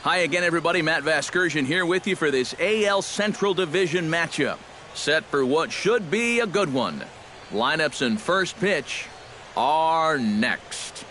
Hi again, everybody. Matt Vasgersian here with you for this AL Central Division matchup. Set for what should be a good one. Lineups and first pitch are next.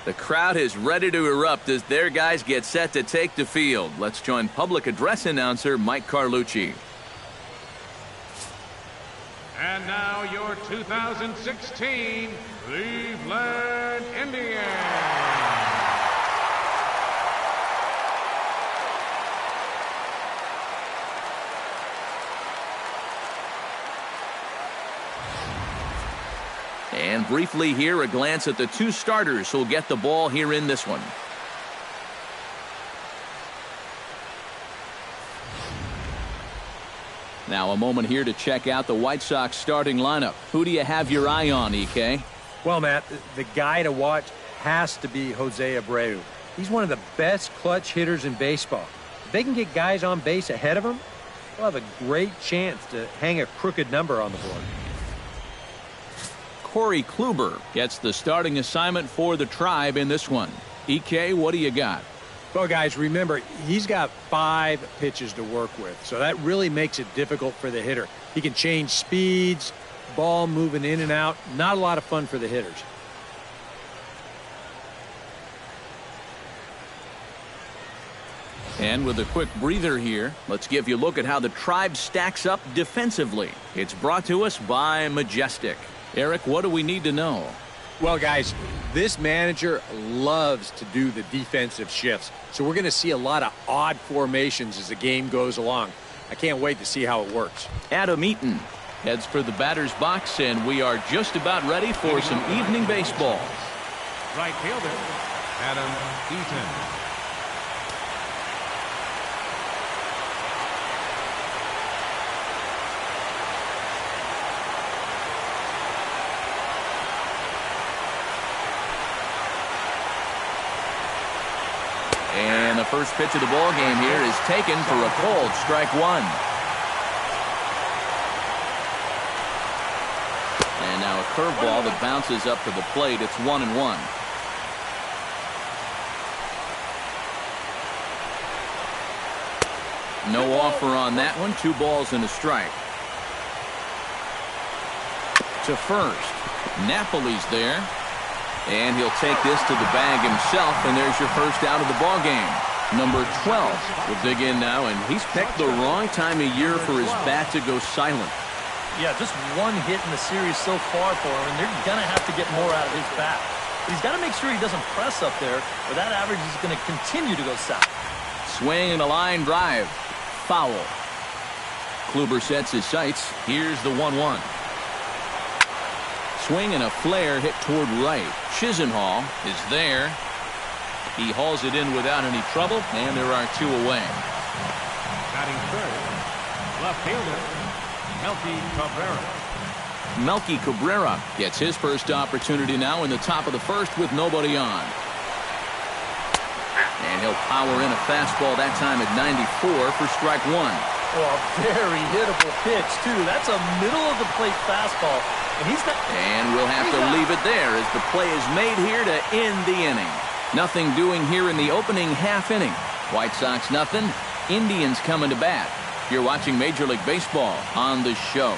The crowd is ready to erupt as their guys get set to take the field. Let's join public address announcer Mike Carlucci. And now your 2016 Cleveland Indians. And briefly here, a glance at the two starters who'll get the ball here in this one. Now a moment here to check out the White Sox starting lineup. Who do you have your eye on, EK? Well, Matt, the guy to watch has to be Jose Abreu. He's one of the best clutch hitters in baseball. If they can get guys on base ahead of him, they'll have a great chance to hang a crooked number on the board. Corey Kluber gets the starting assignment for the Tribe in this one. EK, what do you got? Well, guys, remember, he's got 5 pitches to work with, so that really makes it difficult for the hitter. He can change speeds, ball moving in and out. Not a lot of fun for the hitters. And with a quick breather here, let's give you a look at how the Tribe stacks up defensively. It's brought to us by Majestic. Eric, what do we need to know? Well, guys, this manager loves to do the defensive shifts, so we're going to see a lot of odd formations as the game goes along. I can't wait to see how it works. Adam Eaton heads for the batter's box, and we are just about ready for some evening baseball. Right fielder, Adam Eaton. And the first pitch of the ball game here is taken for a called strike one. And now a curveball that bounces up to the plate. It's 1-1. No offer on that one. 2 balls and a strike. To first. Napoli's there. And he'll take this to the bag himself, and there's your first out of the ball game. Number 12 will dig in now, and he's picked the wrong time of year for his bat to go silent. Yeah, just one hit in the series so far for him, and they're going to have to get more out of his bat. But he's got to make sure he doesn't press up there, or that average is going to continue to go south. Swing and a line drive. Foul. Kluber sets his sights. Here's the 1-1. Swing and a flare hit toward right. Chisenhall is there. He hauls it in without any trouble, and there are 2 away. Batting third, left fielder, Melky Cabrera. Melky Cabrera gets his first opportunity now in the top of the first with nobody on. And he'll power in a fastball that time at 94 for strike 1. Oh, a very hittable pitch, too. That's a middle-of-the-plate fastball. And we'll have to leave it there as the play is made here to end the inning. Nothing doing here in the opening half inning. White Sox nothing. Indians coming to bat. You're watching Major League Baseball on the show.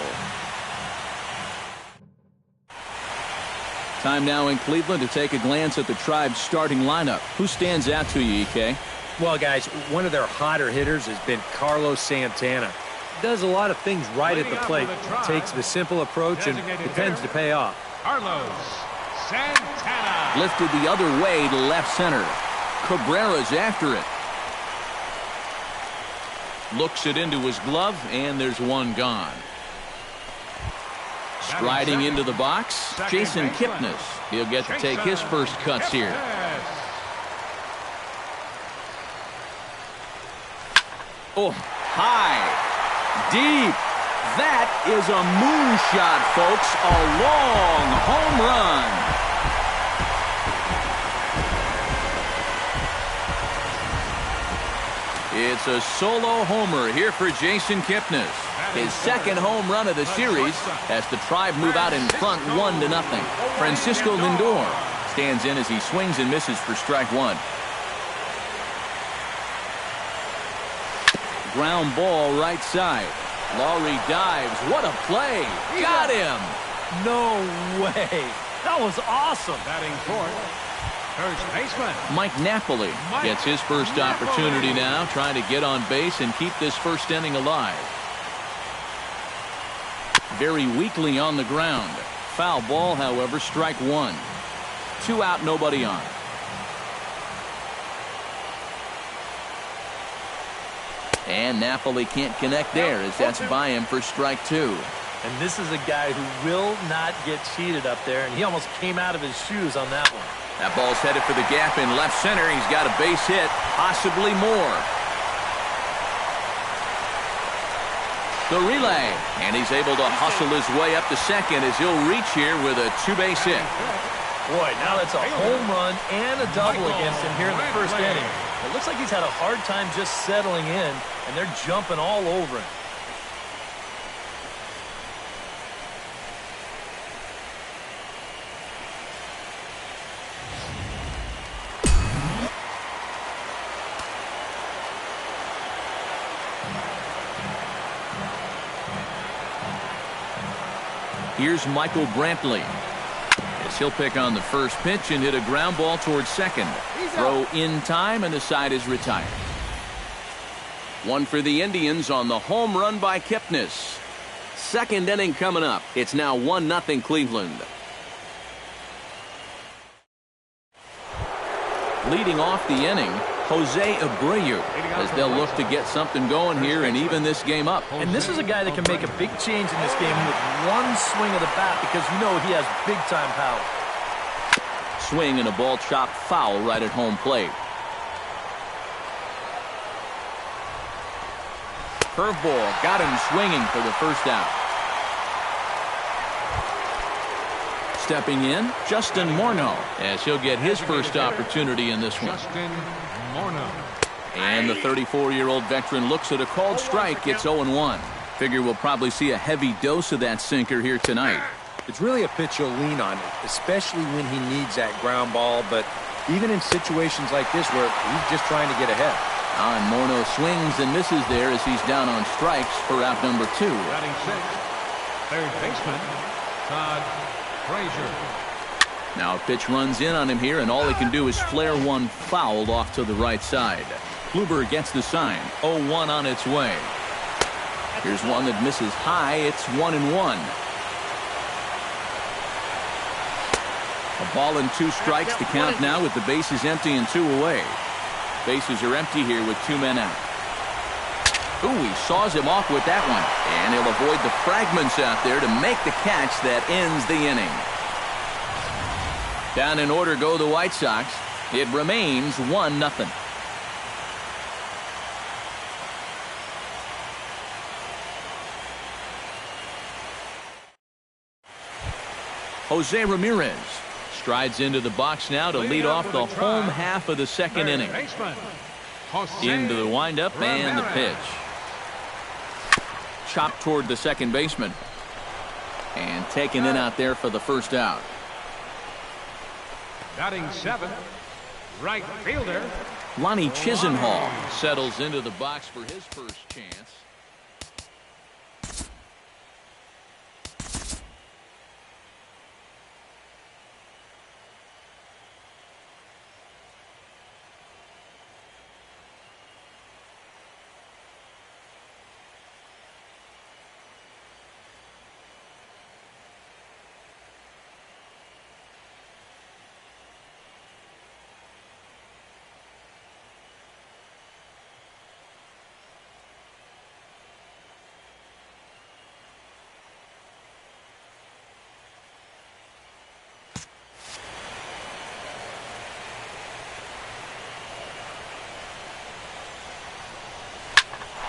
Time now in Cleveland to take a glance at the Tribe's starting lineup. Who stands out to you, EK? Well, guys, one of their hotter hitters has been Carlos Santana. Does a lot of things right at the plate. Takes the simple approach, and it tends to pay off. Carlos Santana. Lifted the other way to left center. Cabrera's after it. Looks it into his glove, and there's one gone. Striding into the box, Jason Kipnis. He'll get to take his first cuts here. Oh, high, deep. That is a moonshot, folks. A long home run. It's a solo homer here for Jason Kipnis. His second home run of the series as the Tribe move out in front 1-0. Francisco Lindor stands in as he swings and misses for strike one. Ground ball right side. Lowry dives. What a play. Got him. No way. That was awesome. Batting fourth, first baseman Mike Napoli gets his first opportunity now, trying to get on base and keep this first inning alive. Very weakly on the ground. Foul ball, however, strike one. 2 out, nobody on. And Napoli can't connect there as that's by him for strike two. And this is a guy who will not get cheated up there, and he almost came out of his shoes on that one. That ball's headed for the gap in left center. He's got a base hit, possibly more. The relay, and he's able to hustle his way up to second as he'll reach here with a two-base hit. Boy, now that's a home run and a double against him here in the first inning. It looks like he's had a hard time just settling in, and they're jumping all over him. Here's Michael Brantley. As he'll pick on the first pitch and hit a ground ball towards second. Throw in time, and the side is retired. One for the Indians on the home run by Kipnis. Second inning coming up. It's now 1-0 Cleveland. Leading off the inning, Jose Abreu, as they'll look to get something going here and even this game up. And this is a guy that can make a big change in this game with one swing of the bat, because you know he has big-time power. Swing and a ball chopped foul right at home plate. Curveball got him swinging for the first out. Stepping in, Justin Morneau, as he'll get his first opportunity in this one. Justin Morneau. And the 34-year-old veteran looks at a called strike. It's 0-1. Figure we'll probably see a heavy dose of that sinker here tonight. It's really a pitch you'll lean on, especially when he needs that ground ball, but even in situations like this where he's just trying to get ahead. And Morneau swings and misses there as he's down on strikes for out number 2. Batting sixth, third baseman Todd Frazier. Now a pitch runs in on him here, and all he can do is flare one foul off to the right side. Kluber gets the sign. 0-1 on its way. Here's one that misses high. It's 1-1. A ball and 2 strikes to count now with the bases empty and 2 away. Bases are empty here with 2 men out. Ooh, he saws him off with that one. And he'll avoid the fragments out there to make the catch that ends the inning. Down in order go the White Sox. It remains 1-0. Jose Ramirez strides into the box now to lead off the home half of the second inning. Into the windup and the pitch. Chopped toward the second baseman. And taken in out there for the first out. Batting seventh, right fielder Lonnie Chisenhall settles into the box for his first chance.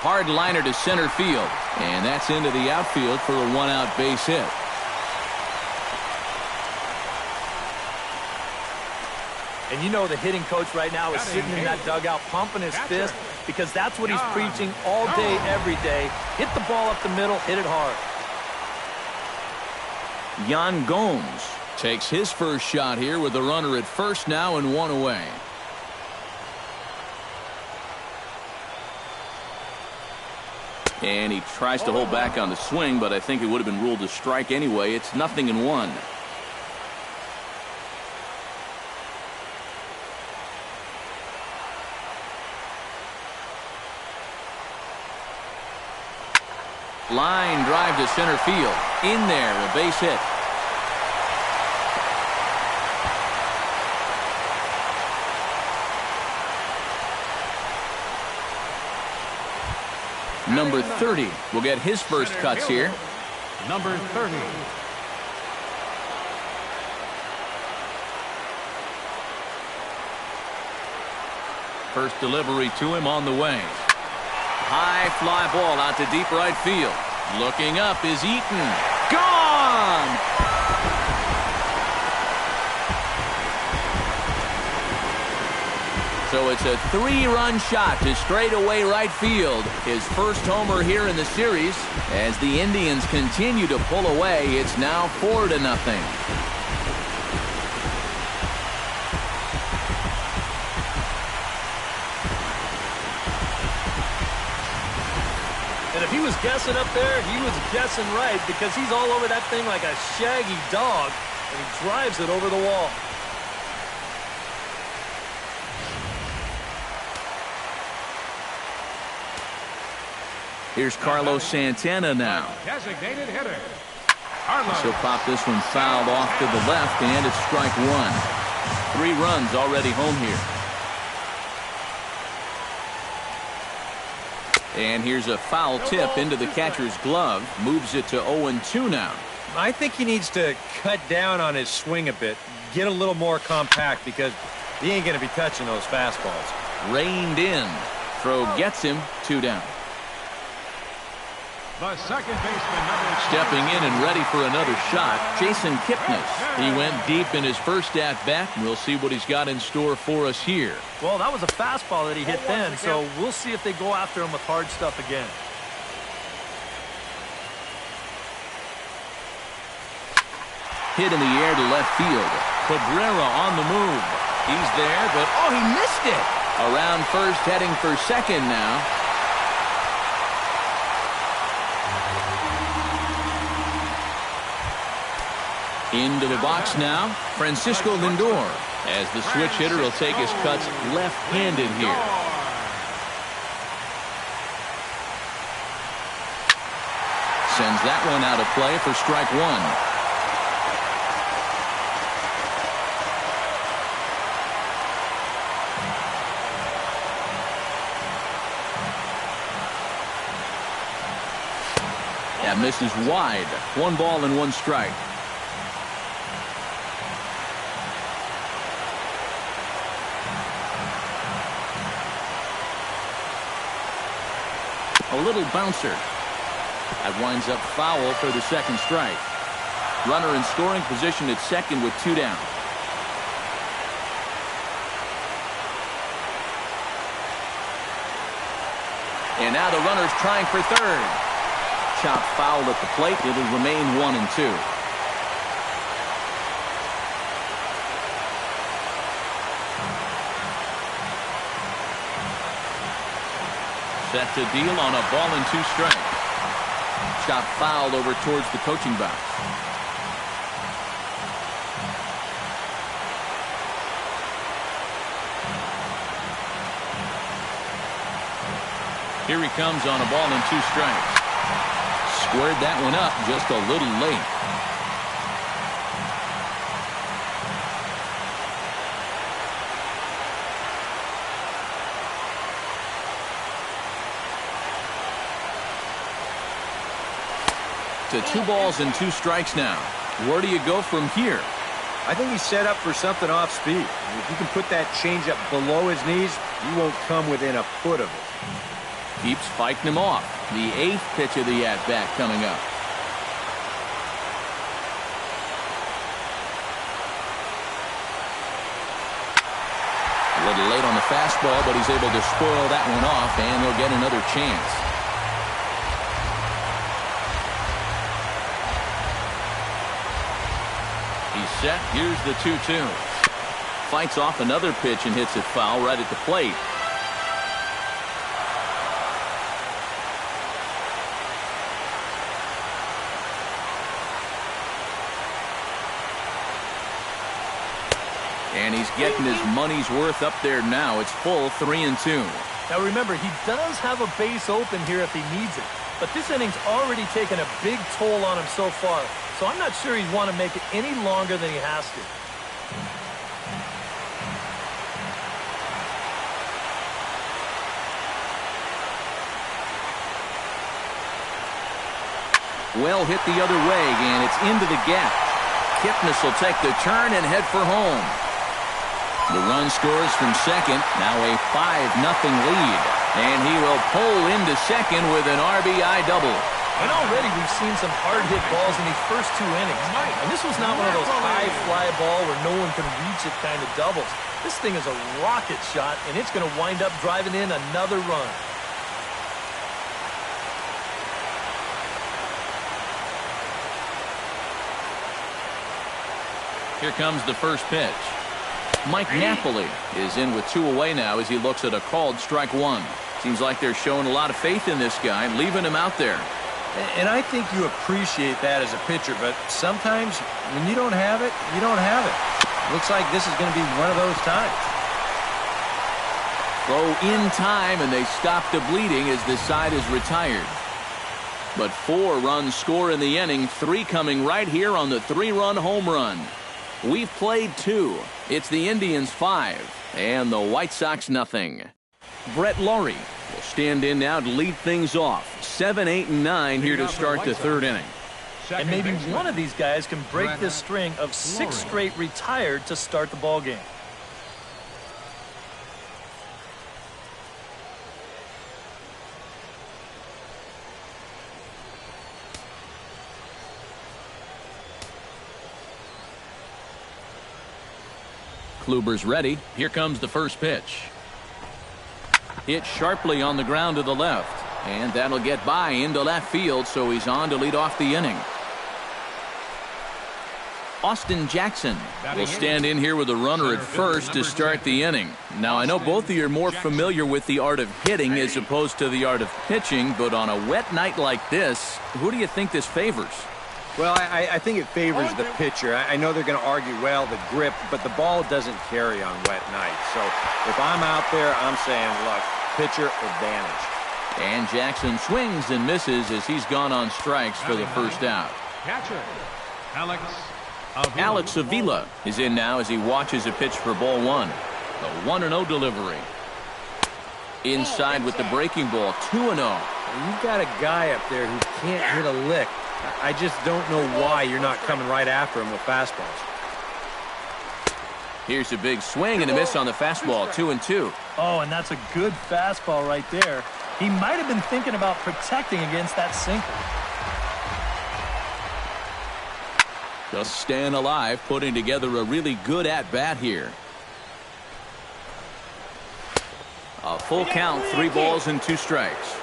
Hard liner to center field. And that's into the outfield for a one-out base hit. And you know the hitting coach right now is sitting in that dugout pumping his fist because that's what he's preaching all day, every day. Hit the ball up the middle, hit it hard. Yan Gomes takes his first shot here with the runner at first now and one away. And he tries to hold back on the swing, but I think it would have been ruled a strike anyway. It's 0-1. Line drive to center field. In there, a base hit. Number 30 will get his first cuts here. Number 30. First delivery to him on the way. High fly ball out to deep right field. Looking up is Eaton. Gone! So it's a 3-run shot to straightaway right field. His first homer here in the series. As the Indians continue to pull away, it's now 4-0. And if he was guessing up there, he was guessing right because he's all over that thing like a shaggy dog, and he drives it over the wall. Here's Carlos Santana now. Designated hitter. He'll pop this one fouled off to the left, and it's strike one. 3 runs already home here. And here's a foul tip into the catcher's glove. Moves it to 0-2 now. I think he needs to cut down on his swing a bit. Get a little more compact because he ain't going to be touching those fastballs. Reined in. Throw gets him. 2 down. The second baseman, number Stepping in and ready for another shot, Jason Kipnis. He went deep in his first at-bat, and we'll see what he's got in store for us here. Well, that was a fastball that he hit then, so we'll see if they go after him with hard stuff again. Hit in the air to left field. Cabrera on the move. He's there, but oh, he missed it. Around first, heading for second now. Into the box now, Francisco Lindor, as the switch hitter will take his cuts left-handed here. Sends that one out of play for strike one. That misses wide. 1 ball and 1 strike. A little bouncer. That winds up foul for the second strike. Runner in scoring position at second with 2 down. And now the runner's trying for third. Chop foul at the plate. It'll remain 1-2. Set to deal on a ball and 2 strikes. Shot fouled over towards the coaching box. Here he comes on a ball and 2 strikes. Squared that one up just a little late. To 2 balls and 2 strikes now. Where do you go from here? I think he's set up for something off speed. If you can put that changeup below his knees, he won't come within a foot of it. keeps fighting him off. The 8th pitch of the at-bat coming up. A little late on the fastball, but he's able to spoil that one off, and he'll get another chance. He's set. Here's the 2-2. Fights off another pitch and hits it foul right at the plate. And he's getting his money's worth up there now. It's full 3-2. Now remember, he does have a base open here if he needs it. But this inning's already taken a big toll on him so far. So I'm not sure he'd want to make it any longer than he has to. Well hit the other way, and it's into the gap. Kipnis will take the turn and head for home. The run scores from second, now a 5-0 lead. And he will pull into second with an RBI double. And already we've seen some hard-hit balls in these first 2 innings. And this was not one of those high fly ball where no one can reach it kind of doubles. This thing is a rocket shot, and it's going to wind up driving in another run. Here comes the first pitch. Mike Napoli is in with 2 away now as he looks at a called strike 1. Seems like they're showing a lot of faith in this guy, leaving him out there. And I think you appreciate that as a pitcher, but sometimes when you don't have it, you don't have it. Looks like this is going to be one of those times. Throw in time, and they stop the bleeding as this side is retired. But 4 runs score in the inning, 3 coming right here on the 3-run home run. We've played 2. It's the Indians 5 and the White Sox nothing. Brett Laurie will stand in now to lead things off. 7, 8, and 9 here to start the 3rd inning. And maybe one of these guys can break this string of 6 straight retired to start the ball game. Kluber's ready. Here comes the first pitch. Hit sharply on the ground to the left. And that'll get by into left field, so he's on to lead off the inning. Austin Jackson will stand in here with a runner at first to start the inning. Now, I know both of you are more familiar with the art of hitting as opposed to the art of pitching, but on a wet night like this, who do you think this favors? Well, I think it favors the pitcher. I know they're going to argue, well, the grip, but the ball doesn't carry on wet nights. So if I'm out there, I'm saying, look, pitcher advantage. And Jackson swings and misses as he's gone on strikes for the first out. Catcher, Alex Avila is in now as he watches a pitch for ball 1. The 1-0 delivery. Inside with the breaking ball, 2-0. You've got a guy up there who can't hit a lick. I just don't know why you're not coming right after him with fastballs. Here's a big swing and a miss on the fastball, 2-2. Oh, and that's a good fastball right there. He might have been thinking about protecting against that sinker. Just staying alive, putting together a really good at-bat here. A full count, 3 balls and 2 strikes.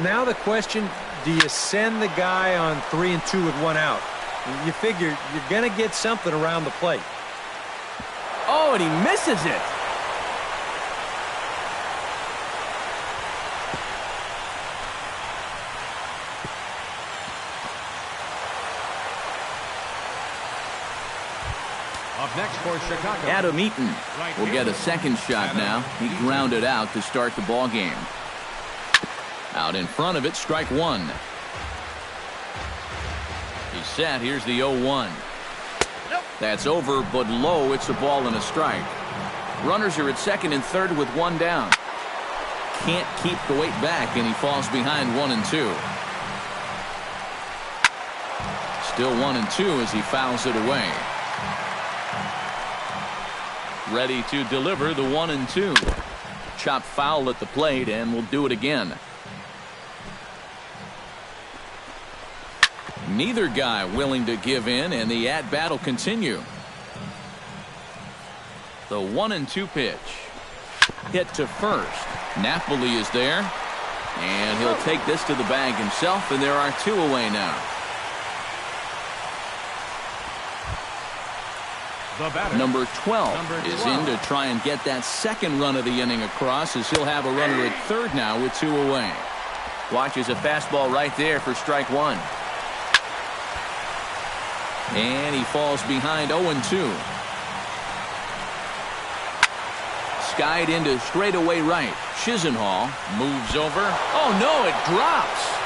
Now the question, do you send the guy on 3 and 2 with 1 out? You figure you're going to get something around the plate. Oh, and he misses it. Up next for Chicago, Adam Eaton will get a second shot now. He grounded out to start the ball game. Out in front of it, strike 1. He's set. Here's the 0-1. That's over, but low. It's a ball and a strike. Runners are at second and third with 1 down. Can't keep the weight back, and he falls behind 1 and 2. Still 1 and 2 as he fouls it away. Ready to deliver the 1 and 2. Chop foul at the plate, and we'll do it again. Neither guy willing to give in, and the at-bat will continue. The 1-2 pitch. Hit to first. Napoli is there. And he'll take this to the bag himself, and there are 2 away now. Number 12 is in to try and get that second run of the inning across, as he'll have a runner at third now with 2 away. Watches a fastball right there for strike 1. And he falls behind 0-2. Skied into straightaway right. Chisenhall moves over. Oh, no, it drops.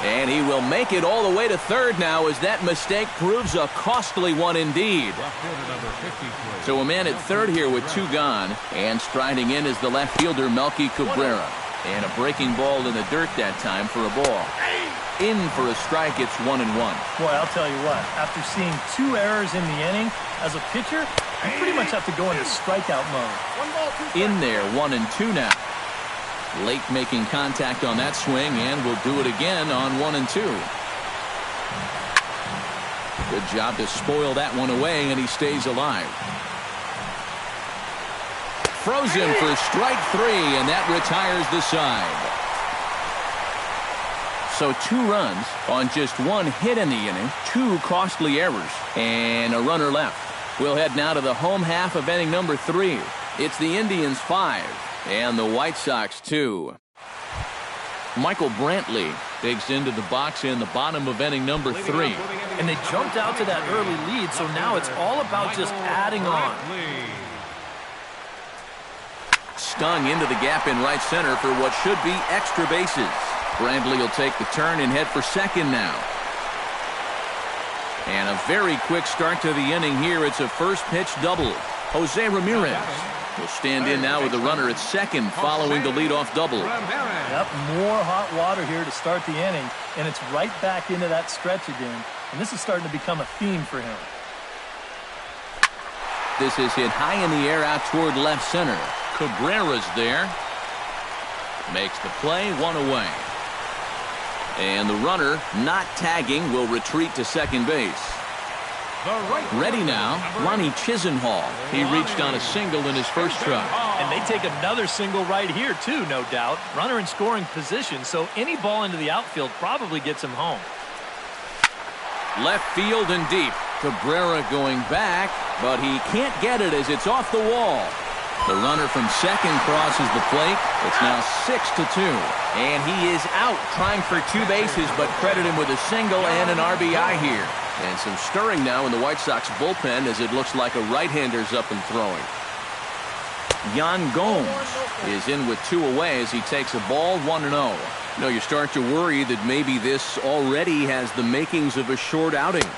And he will make it all the way to third now, as that mistake proves a costly one indeed. So a man at third here with 2 gone, and striding in is the left fielder Melky Cabrera. And a breaking ball in the dirt that time for a ball. In for a strike, it's 1-1. Boy, I'll tell you what, after seeing 2 errors in the inning, as a pitcher, you pretty much have to go into strikeout mode. In there, 1-2 now. Late making contact on that swing, and will do it again on 1-2. Good job to spoil that one away, and he stays alive. Throws him for strike 3, and that retires the side. So 2 runs on just 1 hit in the inning, 2 costly errors, and a runner left. We'll head now to the home half of inning number 3. It's the Indians 5 and the White Sox 2. Michael Brantley digs into the box in the bottom of inning number 3. And they jumped out to that early lead, so now it's all about just adding on. Stung into the gap in right center for what should be extra bases. Brantley will take the turn and head for second now. And a very quick start to the inning here. It's a first pitch double. Jose Ramirez will stand in now with the runner at second following the leadoff double. Yep, more hot water here to start the inning, and it's right back into that stretch again. And this is starting to become a theme for him. This is hit high in the air out toward left center. Cabrera's there. Makes the play, 1 away. And the runner, not tagging, will retreat to second base. Ready now, Ronnie Chisenhall. He reached on a single in his first try. And they take another single right here, too, no doubt. Runner in scoring position, so any ball into the outfield probably gets him home. Left field and deep. Cabrera going back, but he can't get it as it's off the wall. The runner from second crosses the plate. It's now 6-2. And he is out trying for 2 bases, but credit him with a single and an RBI here. And some stirring now in the White Sox bullpen as it looks like a right-hander's up and throwing. Yan Gomes is in with 2 away as he takes a ball, 1-0. You know, you start to worry that maybe this already has the makings of a short outing.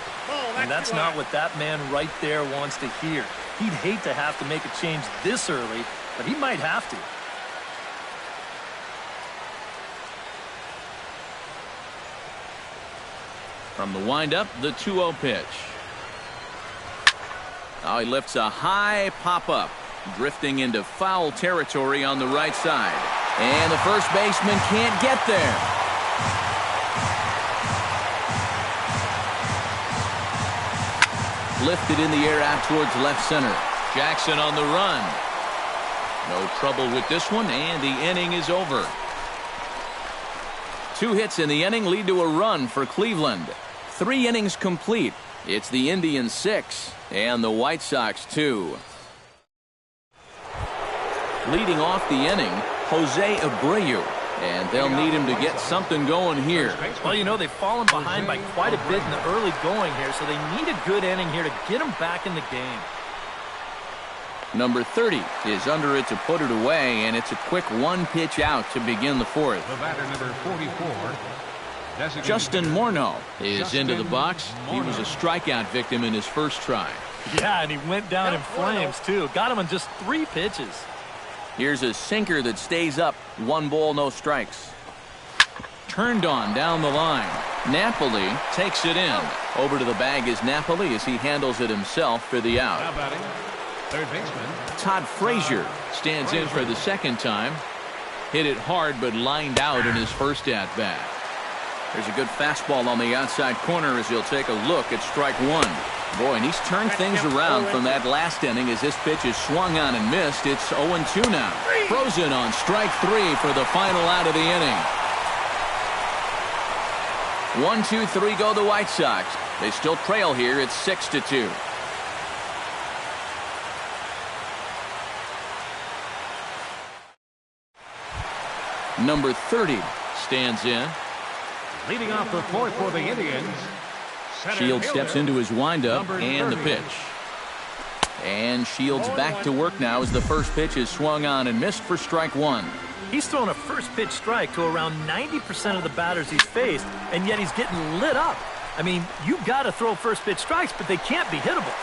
And that's not what that man right there wants to hear. He'd hate to have to make a change this early, but he might have to. From the windup, the 2-0 pitch. Now he lifts a high pop-up, drifting into foul territory on the right side. And the first baseman can't get there. Lifted in the air out towards left center. Jackson on the run. No trouble with this one, and the inning is over. 2 hits in the inning lead to a run for Cleveland. 3 innings complete. It's the Indians 6 and the White Sox 2. Leading off the inning, Jose Abreu. And they'll need him to get something going here. Well, you know, they've fallen behind by quite a bit in the early going here, so they need a good inning here to get them back in the game. Number 30 is under it to put it away, and it's a quick 1-pitch out to begin the 4th. The batter, number 44. Justin Morneau is into the box. He was a strikeout victim in his first try. Yeah, and he went down in flames, too. Got him on just 3 pitches. Here's a sinker that stays up. 1 ball, no strikes. Turned on down the line. Napoli takes it in. Over to the bag is Napoli as he handles it himself for the out. Now batting, third baseman Todd Frazier stands in for the second time. Hit it hard, but lined out in his first at-bat. There's a good fastball on the outside corner as he'll take a look at strike one. Boy, and he's turned things around from that last inning as this pitch is swung on and missed. It's 0-2 now. Frozen on strike three for the final out of the inning. 1-2-3 go the White Sox. They still trail here. It's 6-2. Number 30 stands in. Leading off the fourth for the Indians, Shields steps into his windup and the pitch. And Shields back to work now as the first pitch is swung on and missed for strike one. He's thrown a first pitch strike to around 90% of the batters he's faced, and yet he's getting lit up. I mean, you've got to throw first pitch strikes, but they can't be hittable.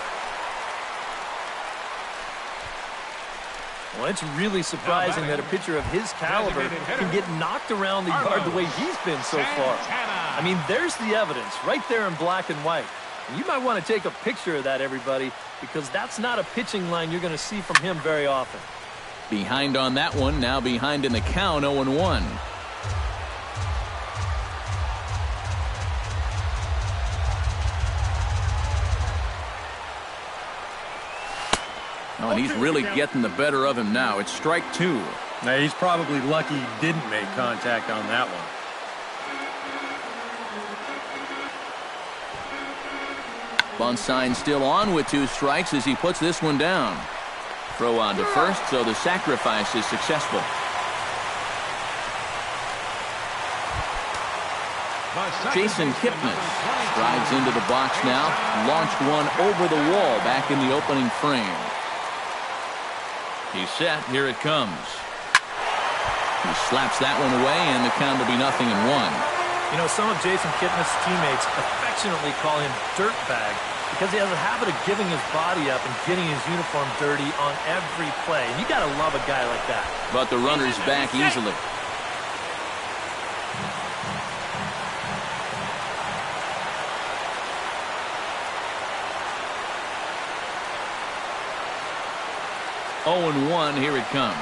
Well, it's really surprising that a pitcher of his caliber can get knocked around the yard the way he's been so far. I mean, there's the evidence right there in black and white. And you might want to take a picture of that, everybody, because that's not a pitching line you're going to see from him very often. Behind on that one, now behind in the count, 0-1. Oh, and he's really getting the better of him now. It's strike two. Now, he's probably lucky he didn't make contact on that one. Bunt sign still on with 2 strikes as he puts this one down. Throw on to first, so the sacrifice is successful. Jason Kipnis strides into the box now. Launched one over the wall back in the opening frame. He's set. Here it comes. He slaps that one away, and the count will be 0-1. You know, some of Jason Kipnis' teammates affectionately call him Dirtbag because he has a habit of giving his body up and getting his uniform dirty on every play. And you got to love a guy like that. But the runner's back easily. Oh, 0-1, here it comes.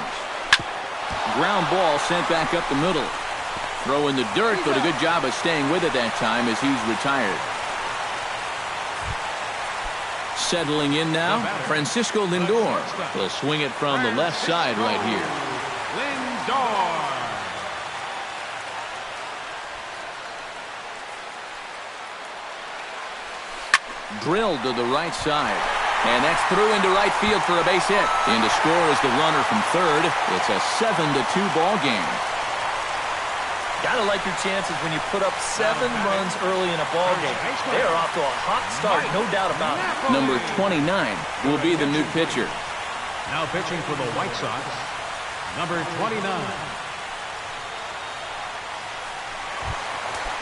Ground ball sent back up the middle. Throw in the dirt, but a good job of staying with it that time as he's retired. Settling in now, Francisco Lindor. Will swing it from the left side right here. Lindor. Drilled to the right side. And that's through into right field for a base hit. In to score is the runner from third. It's a 7-2 ball game. Gotta like your chances when you put up 7 runs early in a ball game. They are off to a hot start, no doubt about it. Number 29 will be the new pitcher. Now pitching for the White Sox, number 29.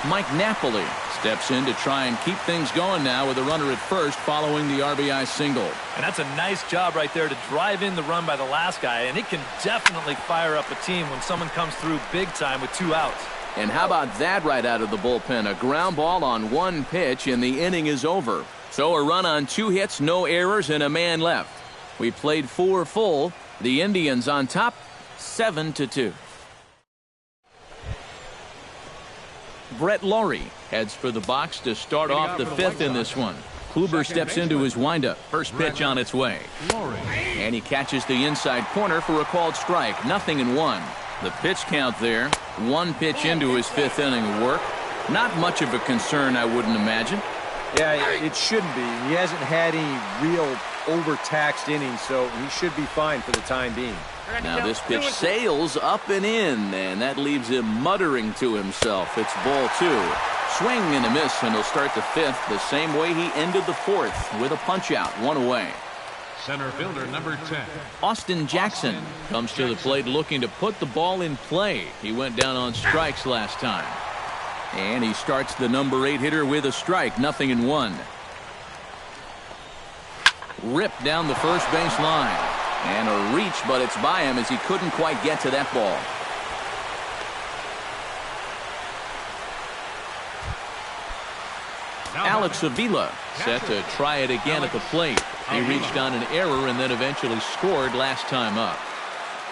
Mike Napoli steps in to try and keep things going now with a runner at first following the RBI single. And that's a nice job right there to drive in the run by the last guy, and it can definitely fire up a team when someone comes through big time with 2 outs. And how about that right out of the bullpen? A ground ball on 1 pitch, and the inning is over. So a run on 2 hits, no errors, and a man left. We played 4 full. The Indians on top, 7-2. Brett Laurie heads for the box to start off the 5th in this one. Kluber steps into his windup. First pitch on its way. And he catches the inside corner for a called strike. 0-1. The pitch count there. 1 pitch into his 5th inning of work. Not much of a concern, I wouldn't imagine. Yeah, it shouldn't be. He hasn't had any real overtaxed innings, so he should be fine for the time being. Now this pitch sails up and in, and that leaves him muttering to himself. It's ball 2. Swing and a miss, and he'll start the 5th the same way he ended the 4th with a punch out, 1 away. Center fielder number 10. Austin Jackson comes to the plate looking to put the ball in play. He went down on strikes last time. And he starts the number 8 hitter with a strike, 0-1. Ripped down the first base line. And a reach, but it's by him as he couldn't quite get to that ball. Alex Avila set to try it again at the plate. He reached on an error and then eventually scored last time up.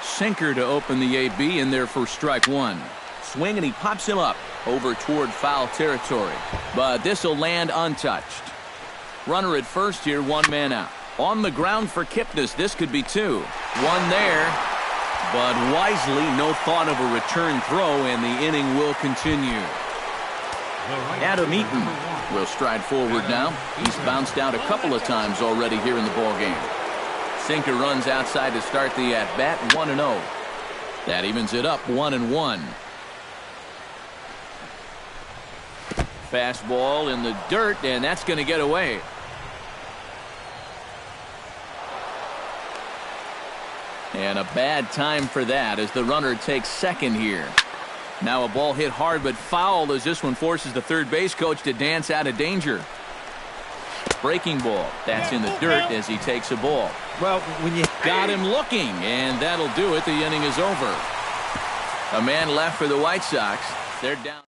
Sinker to open the AB in there for strike one. Swing, and he pops him up over toward foul territory. But this will land untouched. Runner at first here, one man out. On the ground for Kipnis. This could be two. One there. But wisely, no thought of a return throw, and the inning will continue. Adam Eaton will stride forward now. He's bounced out a couple of times already here in the ballgame. Sinker runs outside to start the at-bat, 1-0. That evens it up, 1-1. Fastball in the dirt, and that's going to get away. And a bad time for that as the runner takes second here. Now a ball hit hard but foul as this one forces the third base coach to dance out of danger. Breaking ball. That's in the dirt as he takes a ball. Well, when you got him looking, and that'll do it. The inning is over. A man left for the White Sox. They're down.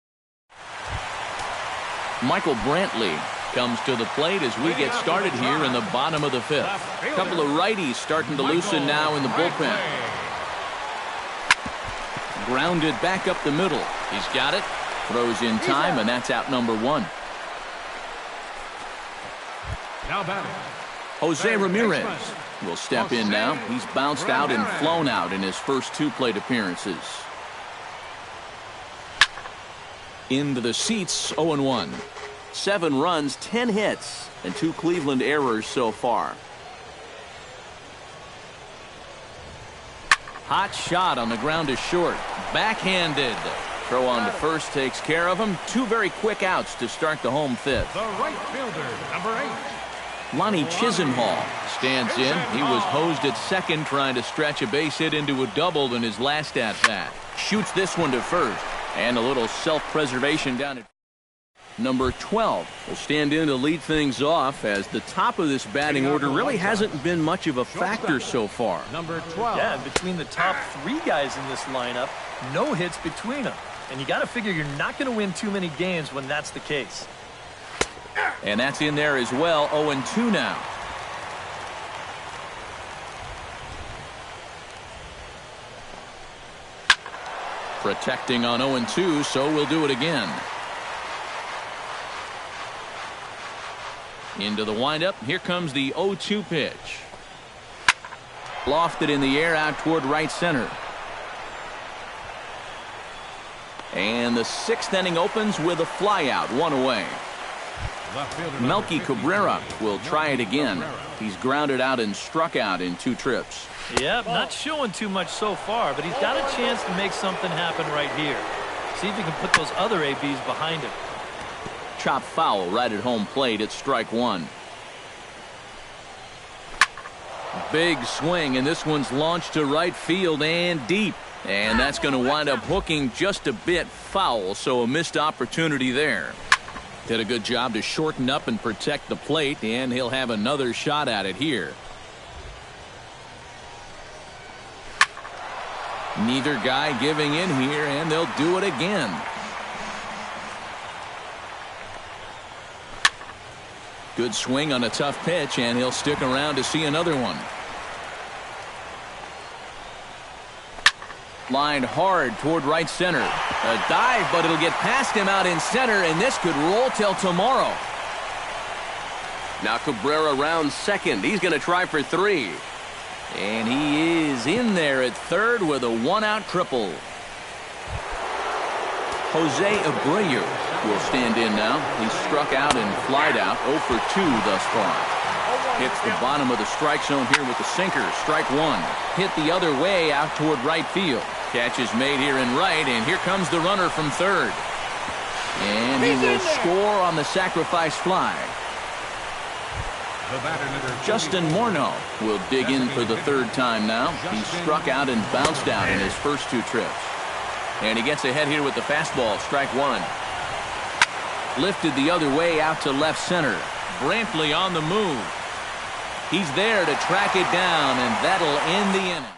Michael Brantley comes to the plate as we get started here in the bottom of the fifth. A couple of righties starting to loosen now in the bullpen. Grounded back up the middle. He's got it. Throws in time, and that's out number one. Now batting, Jose Ramirez will step in now. He's bounced out and flown out in his first two plate appearances. Into the seats, 0-1. 7 runs, 10 hits, and 2 Cleveland errors so far. Hot shot on the ground is short. Backhanded. Throw on to first takes care of him. 2 very quick outs to start the home fifth. the right fielder, number 8. Lonnie Chisenhall stands in. He was hosed at second trying to stretch a base hit into a double in his last at-bat. Shoots this one to first. And a little self-preservation down at number 12 will stand in to lead things off as the top of this batting order really hasn't been much of a factor so far. Number 12. Yeah, between the top 3 guys in this lineup, no hits between them. And you got to figure you're not going to win too many games when that's the case. And that's in there as well. 0-2 now. Protecting on 0-2, so we'll do it again. Into the windup. Here comes the 0-2 pitch. Lofted in the air out toward right center. And the 6th inning opens with a flyout, 1 away. Melky Cabrera will try it again. He's grounded out and struck out in 2 trips. Yep, not showing too much so far, but he's got a chance to make something happen right here. See if he can put those other ABs behind him. Chop foul right at home plate at strike 1. Big swing, and this one's launched to right field and deep. And that's going to wind up hooking just a bit foul, so a missed opportunity there. Did a good job to shorten up and protect the plate, and he'll have another shot at it here. Neither guy giving in here, and they'll do it again. Good swing on a tough pitch, and he'll stick around to see another one. Lined hard toward right center. A dive, but it'll get past him out in center, and this could roll till tomorrow. Now Cabrera rounds second. He's going to try for 3. And he is in there at third with a 1-out triple. Jose Abreu will stand in now. He's struck out and flied out, 0 for 2 thus far. Hits the bottom of the strike zone here with the sinker. Strike 1. Hit the other way out toward right field. Catch is made here in right, and here comes the runner from third. And he will score on the sacrifice fly. Justin Morneau will dig in for the 3rd time now. He's struck out and bounced out in his first 2 trips. And he gets ahead here with the fastball. Strike 1. Lifted the other way out to left center. Brantley on the move. He's there to track it down, and that'll end the inning.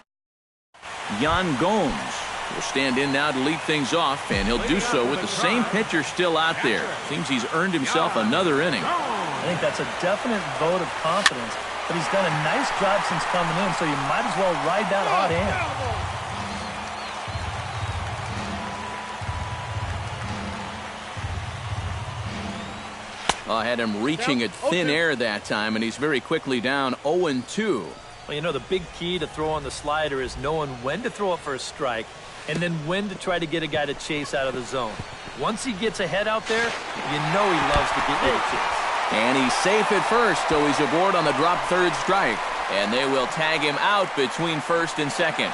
Yan Gomes will stand in now to lead things off, and he'll do so with the same pitcher still out there. Seems he's earned himself another inning. I think that's a definite vote of confidence. but he's done a nice job since coming in, so you might as well ride that hot hand. I had him reaching at thin air that time, and he's very quickly down 0-2. Well, you know, the big key to throw on the slider is knowing when to throw it for a strike and then when to try to get a guy to chase out of the zone. Once he gets ahead out there, you know he loves to get you to chase. And he's safe at first, so he's aboard on the drop third strike. And they will tag him out between first and second.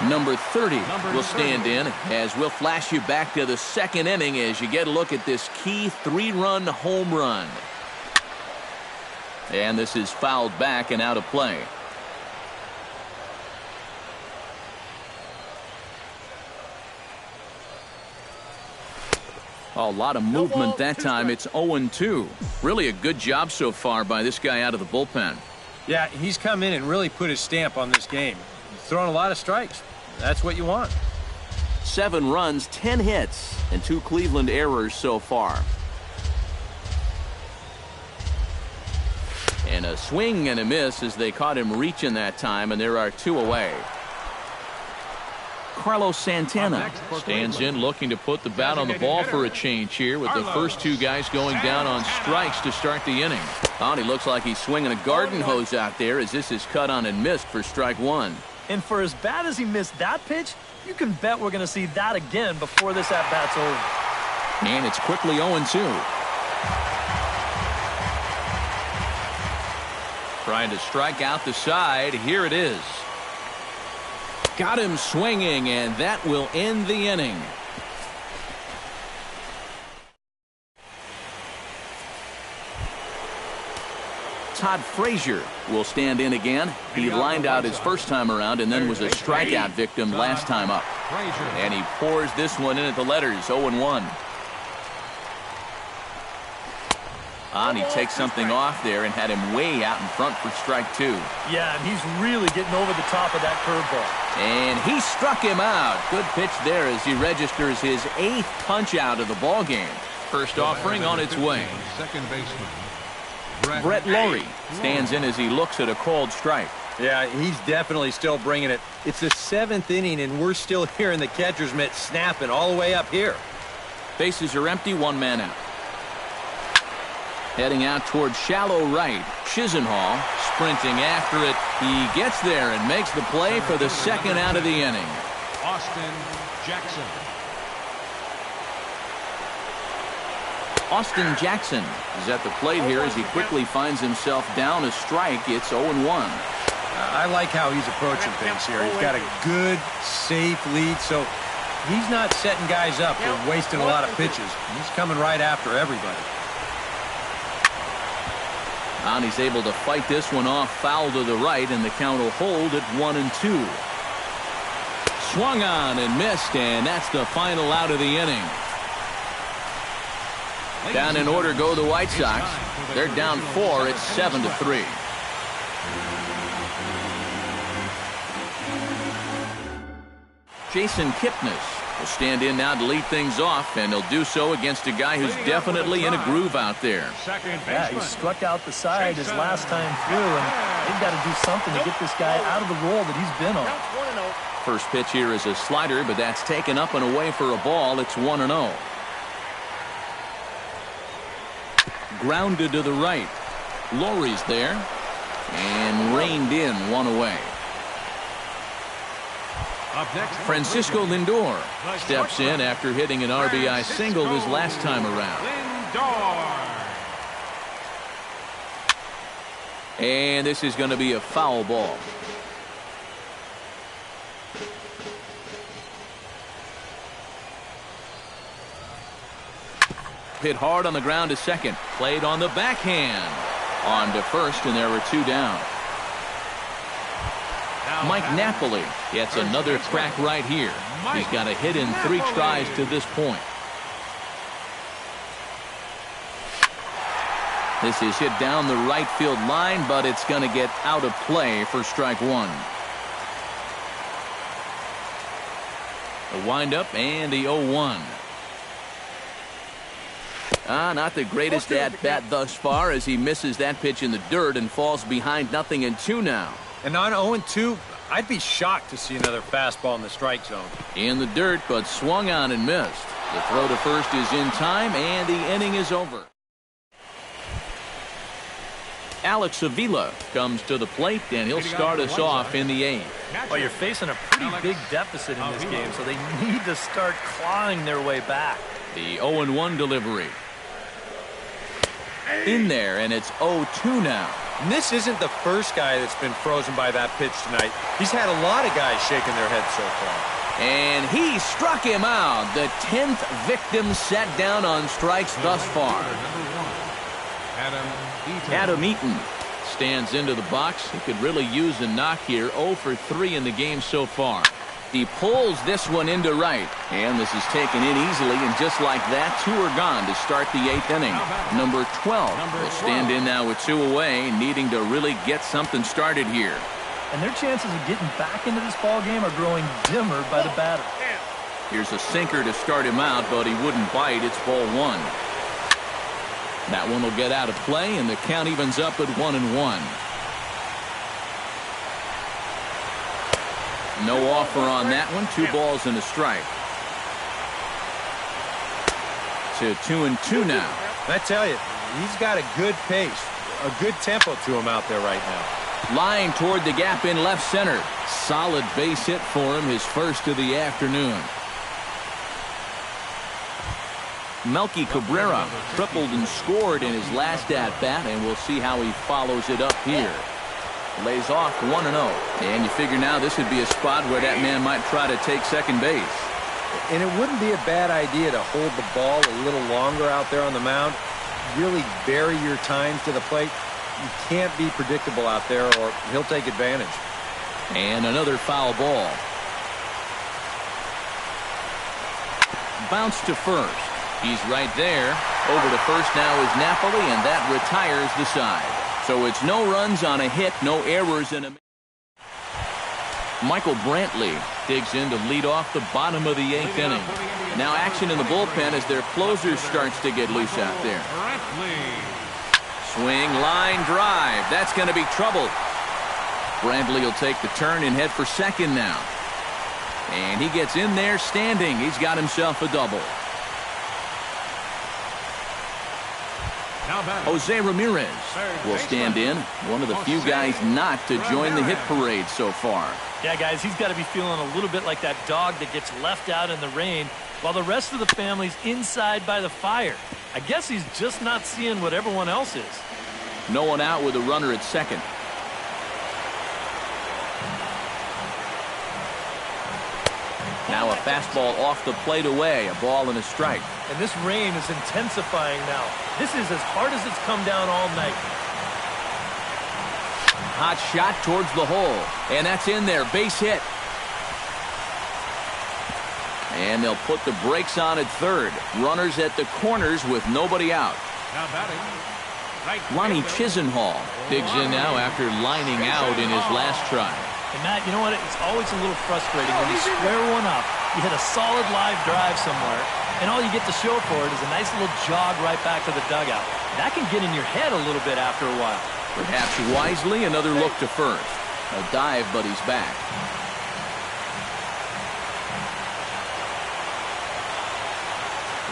Number 30 will stand in as we'll flash you back to the second inning as you get a look at this key 3-run home run. And this is fouled back and out of play. A lot of movement that time. It's 0-2. Really a good job so far by this guy out of the bullpen. Yeah, he's come in and really put his stamp on this game. He's throwing a lot of strikes. That's what you want. 7 runs, 10 hits, and 2 Cleveland errors so far. And a swing and a miss as they caught him reaching that time, and there are 2 away. Carlos Santana stands in looking to put the bat on the ball for a change here with the first 2 guys going down on strikes to start the inning. Oh, he looks like he's swinging a garden hose out there as this is cut on and missed for strike 1. And for as bad as he missed that pitch, you can bet we're going to see that again before this at-bat's over. And it's quickly 0-2. Trying to strike out the side. Here it is. Got him swinging, and that will end the inning. Todd Frazier will stand in again. He lined out his first time around and then was a strikeout victim last time up. And he pours this one in at the letters, 0-1. And he takes something off there and had him way out in front for strike 2. Yeah, and he's really getting over the top of that curveball. And he struck him out. Good pitch there as he registers his 8th punch out of the ball game. First offering on its way. Second baseman Brett Lawrie stands in as he looks at a called strike. Yeah, he's definitely still bringing it. It's the 7th inning, and we're still hearing the catcher's mitt snapping all the way up here. Bases are empty, 1 man out. Heading out towards shallow right. Chisenhall sprinting after it. He gets there and makes the play for the 2nd out of the inning. Austin Jackson. Austin Jackson is at the plate here as he quickly finds himself down a strike. It's 0-1. I like how he's approaching things here. He's got a good, safe lead, so he's not setting guys up or wasting a lot of pitches. He's coming right after everybody. And he's able to fight this one off foul to the right, and the count will hold at 1-2. Swung on and missed, and that's the final out of the inning. Down in order go the White Sox. They're down 4. It's 7-3. Jason Kipnis will stand in now to lead things off, and he'll do so against a guy who's definitely in a groove out there. Yeah, he struck out the side his last time through, and they've got to do something to get this guy out of the role that he's been on. First pitch here is a slider, but that's taken up and away for a ball. It's 1-0. Grounded to the right. Laurie's there and reined in, 1 away. Francisco Lindor steps in after hitting an RBI single his last time around. And this is going to be a foul ball. Hit hard on the ground to second. Played on the backhand. On to first, and there were 2 down. Mike Napoli gets another crack right here. He's got a hit in 3 tries to this point. This is hit down the right field line, but it's going to get out of play for strike 1. A windup and the 0-1. Not the greatest at-bat thus far as he misses that pitch in the dirt and falls behind 0-2 now. And on 0-2, I'd be shocked to see another fastball in the strike zone. In the dirt, but swung on and missed. The throw to first is in time, and the inning is over. Alex Avila comes to the plate, and he'll start us off in the 8th. Well, you're facing a pretty big deficit in this game, so they need to start clawing their way back. The 0-1 delivery. In there, and it's 0-2 now. And this isn't the first guy that's been frozen by that pitch tonight. He's had a lot of guys shaking their heads so far. And he struck him out. The 10th victim set down on strikes thus far. Adam Eaton stands into the box. He could really use a knock here. 0 for 3 in the game so far. He pulls this one into right. And this is taken in easily. And just like that, 2 are gone to start the 8th inning. Number 12 will stand in now with 2 away, needing to really get something started here. And their chances of getting back into this ball game are growing dimmer by the batter. Here's a sinker to start him out, but he wouldn't bite. It's ball 1. That one will get out of play, and the count evens up at 1-1. No offer on that one. 2 balls and a strike. To 2-2 now. I tell you, he's got a good pace, a good tempo to him out there right now. Line toward the gap in left center. Solid base hit for him, his first of the afternoon. Melky Cabrera tripled and scored in his last at-bat, and we'll see how he follows it up here. Lays off 1-0. And you figure now this would be a spot where that man might try to take second base. And it wouldn't be a bad idea to hold the ball a little longer out there on the mound. Really vary your times to the plate. You can't be predictable out there or he'll take advantage. And another foul ball. Bounce to first. He's right there. Over to first now is Napoli, and that retires the side. So it's no runs on a hit, no errors in a... Michael Brantley digs in to lead off the bottom of the 8th inning. Now action in the bullpen as their closer starts to get loose out there. Swing, line, drive. That's going to be trouble. Brantley will take the turn and head for second now. And he gets in there standing. He's got himself a double. Jose Ramirez will stand in. One of the few guys not to join the hit parade so far. Yeah, guys, he's got to be feeling a little bit like that dog that gets left out in the rain while the rest of the family's inside by the fire. I guess he's just not seeing what everyone else is. No one out with a runner at second. Now a fastball off the plate away. A ball and a strike. And this rain is intensifying now. This is as hard as it's come down all night. Hot shot towards the hole. And that's in there. Base hit. And they'll put the brakes on at third. Runners at the corners with nobody out. Now batting. Lonnie Chisenhall digs in now after lining out in his last try. And Matt, you know what? It's always a little frustrating when you square one up, you hit a solid live drive somewhere, and all you get to show for it is a nice little jog right back to the dugout. That can get in your head a little bit after a while. Perhaps wisely, another look to first. A dive, but he's back.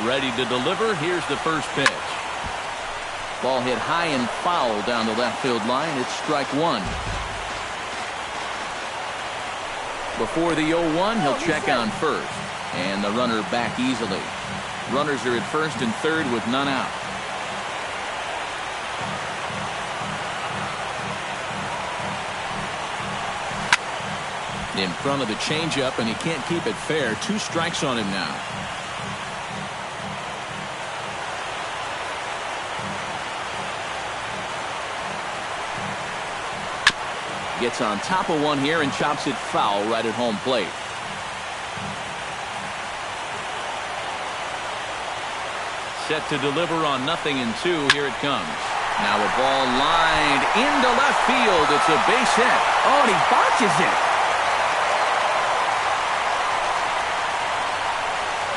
Ready to deliver. Here's the first pitch. Ball hit high and foul down the left field line. It's strike 1. Before the 0-1, he'll check on first. And the runner back easily. Runners are at first and third with none out. In front of the changeup, and he can't keep it fair. 2 strikes on him now. Gets on top of one here and chops it foul right at home plate. Set to deliver on 0-2. Here it comes. Now a ball lined into left field. It's a base hit. Oh, and he botches it.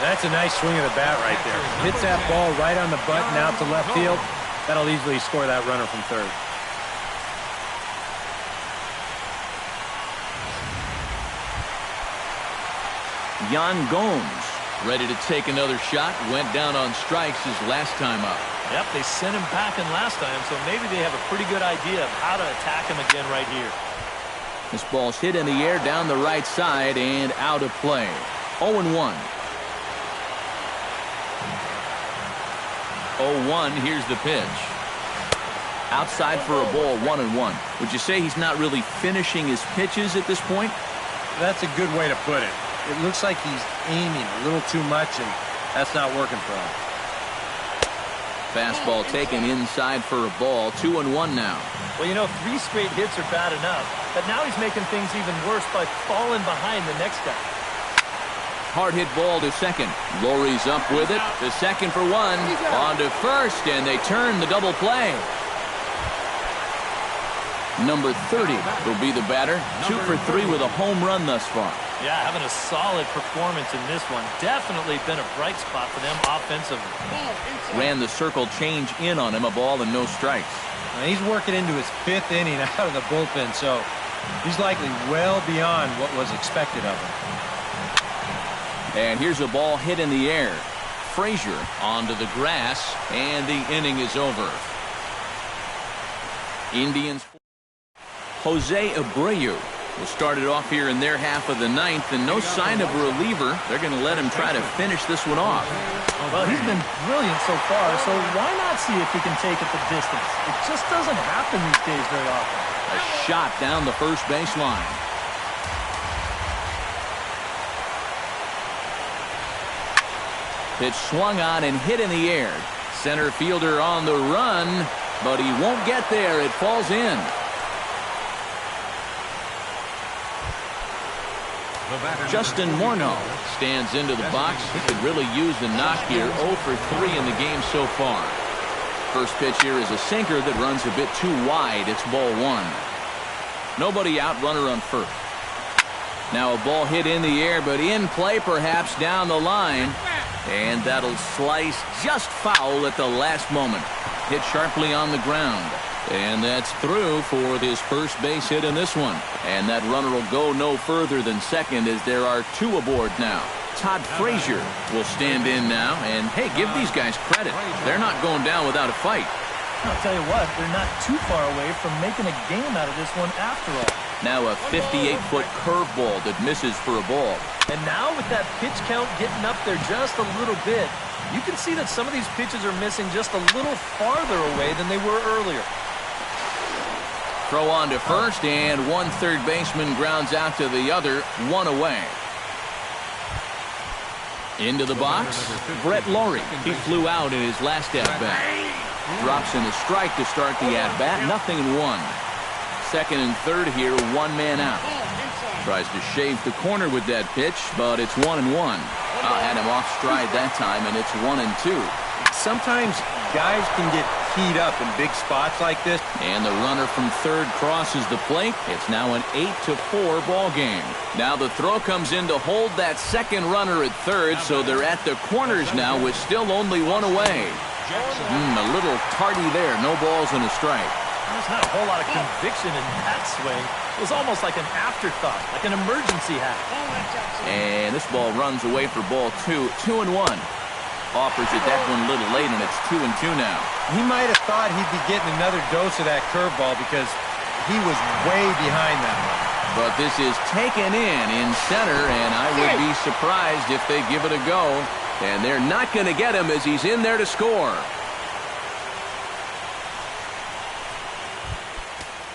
That's a nice swing of the bat right there. Hits that ball right on the button out to left field. That'll easily score that runner from third. Yan Gomes ready to take another shot. Went down on strikes his last time up. Yep, they sent him packing last time, so maybe they have a pretty good idea of how to attack him again right here. This ball's hit in the air down the right side and out of play. 0-1. 0-1. Here's the pitch. Outside for a ball, 1-1. Would you say he's not really finishing his pitches at this point? That's a good way to put it. It looks like he's aiming a little too much, and that's not working for him. Fastball taken inside for a ball. 2-1 now. Well, you know, 3 straight hits are bad enough, but now he's making things even worse by falling behind the next guy. Hard hit ball to second. Lowry's up with it. The second for one. On to first, and they turn the double play. Number 30 will be the batter. 2 for 3 with a home run thus far. Yeah, having a solid performance in this one. Definitely been a bright spot for them offensively. Ran the circle change in on him. A ball and no strikes. Now he's working into his 5th inning out of the bullpen, so he's likely well beyond what was expected of him. And here's a ball hit in the air. Frazier onto the grass, and the inning is over. Indians. Jose Abreu will start it off here in their half of the 9th, and no sign of a reliever. They're going to let him try to finish this one off. Well, he's been brilliant so far, so why not see if he can take it the distance? It just doesn't happen these days very often. A shot down the first baseline. Pitch swung on and hit in the air. Center fielder on the run, but he won't get there. It falls in. Justin Morneau stands into the box. He could really use the knock here. 0 for 3 in the game so far. First pitch here is a sinker that runs a bit too wide. It's ball 1. Nobody out, runner on first. Now a ball hit in the air, but in play perhaps down the line. And that'll slice just foul at the last moment. Hit sharply on the ground. And that's through for his first base hit in this one. And that runner will go no further than second as there are 2 aboard now. Todd Frazier will stand in now. And, hey, give these guys credit. They're not going down without a fight. I'll tell you what, they're not too far away from making a game out of this one after all. Now a 58-foot curveball that misses for a ball. And now with that pitch count getting up there just a little bit, you can see that some of these pitches are missing just a little farther away than they were earlier. Throw on to first, and one third baseman grounds out to the other, 1 away. Into the box, Brett Lawrie. He flew out in his last at-bat. Drops in a strike to start the at-bat, 0-1. Second and third here, 1 man out. Tries to shave the corner with that pitch, but it's 1-1. Had him off stride that time, and it's 1-2. Sometimes guys can get keyed up in big spots like this. And the runner from third crosses the plate. It's now an 8-4 ball game. Now the throw comes in to hold that second runner at third, so they're at the corners now with still only 1 away. A little tardy there. No balls and a strike. There's not a whole lot of conviction in that swing. It was almost like an afterthought, like an emergency hack. And this ball runs away for ball 2. 2-1. Offers it that one a little late, and it's 2-2 now. He might have thought he'd be getting another dose of that curveball because he was way behind that one. But this is taken in center, and I would be surprised if they give it a go. And they're not going to get him as he's in there to score.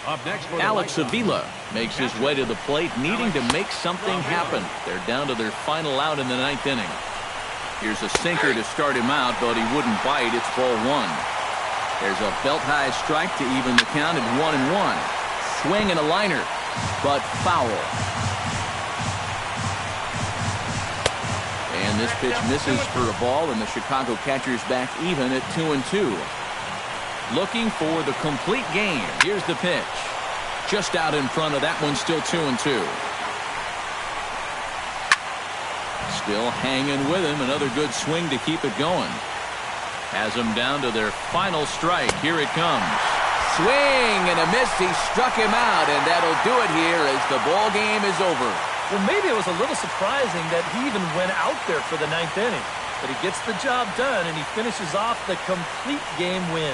Up next for Alex Avila makes his way to the plate, needing to make something happen. They're down to their final out in the 9th inning. Here's a sinker to start him out, but he wouldn't bite. It's ball 1. There's a belt-high strike to even the count at 1-1. Swing and a liner, but foul. And this pitch misses for a ball, and the Chicago catcher's back even at 2-2. Looking for the complete game. Here's the pitch. Just out in front of that one, still 2-2. Still hanging with him. Another good swing to keep it going. Has them down to their final strike. Here it comes. Swing and a miss. He struck him out, and that'll do it here as the ball game is over. Well, maybe it was a little surprising that he even went out there for the 9th inning. But he gets the job done, and he finishes off the complete game win.